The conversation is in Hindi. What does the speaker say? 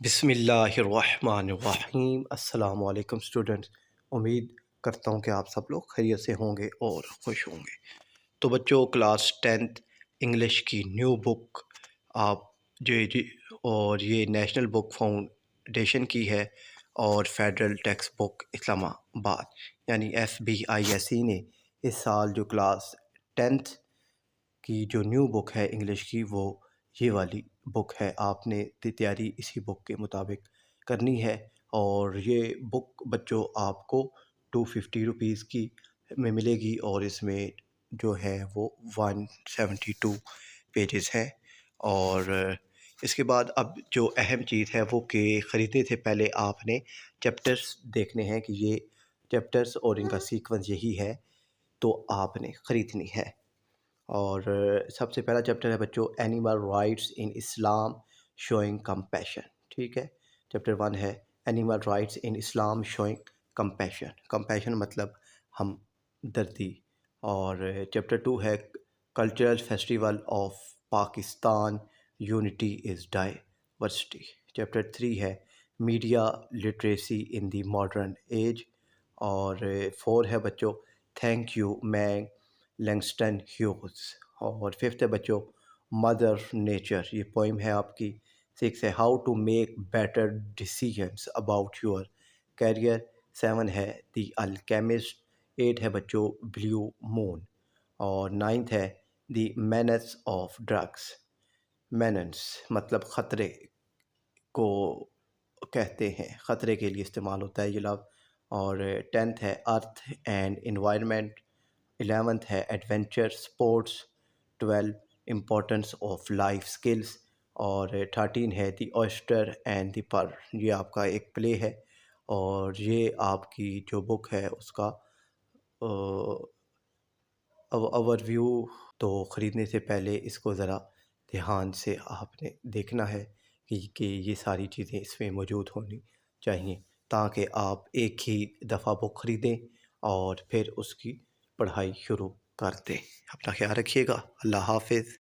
बिस्मिल्लाहिर्रहमानिर्रहीम अस्सलाम वालेकुम स्टूडेंट्स। उम्मीद करता हूँ कि आप सब लोग खैरियत से होंगे और खुश होंगे। तो बच्चों, क्लास टेंथ इंग्लिश की न्यू बुक आप जी और ये नेशनल बुक फाउंडेशन की है और फेडरल टेक्स्ट बुक इस्लामाबाद यानी FBISE ने इस साल जो क्लास टेंथ की जो न्यू बुक है इंग्लिश की, वो ये वाली बुक है। आपने तैयारी इसी बुक के मुताबिक करनी है और ये बुक बच्चों आपको 250 रुपीज़ की में मिलेगी और इसमें जो है वो 172 पेजेस हैं। और इसके बाद अब जो अहम चीज़ है वो कि ख़रीदने से पहले आपने चैप्टर्स देखने हैं कि ये चैप्टर्स और इनका सीक्वेंस यही है, तो आपने ख़रीदनी है। और सबसे पहला चैप्टर है बच्चों, एनिमल राइट्स इन इस्लाम शोइंग कंपैशन। ठीक है, चैप्टर 1 है एनिमल राइट्स इन इस्लाम शोइंग कंपैशन। कंपैशन मतलब हमदर्दी। और चैप्टर 2 है cultural festival of Pakistan, unity is diversity. Chapter 3 है media literacy in the modern age. और 4 है बच्चों थैंक यू मैंग लैंगस्टन ह्यूज। और 5th है बच्चों मदर नेचर, ये पोइम है आपकी। 6 है how to make better decisions about your career. 7 है द अल्केमिस्ट। 8 है बच्चों ब्लू मून। और 9th है the menace of drugs. Menace मतलब ख़तरे को कहते हैं, ख़तरे के लिए इस्तेमाल होता है ये लफ्ज़। और 10th है अर्थ एंड एनवायरनमेंट। 11th है adventure sports. 12 importance of life skills. और 13 है the oyster and the pearl, ये आपका एक प्ले है। और ये आपकी जो बुक है उसका ओवरव्यू। तो ख़रीदने से पहले इसको ज़रा ध्यान से आपने देखना है कि ये सारी चीज़ें इसमें मौजूद होनी चाहिए, ताकि आप एक ही दफ़ा बुक ख़रीदें और फिर उसकी पढ़ाई शुरू कर दें। अपना ख्याल रखिएगा। अल्लाह हाफ़िज़।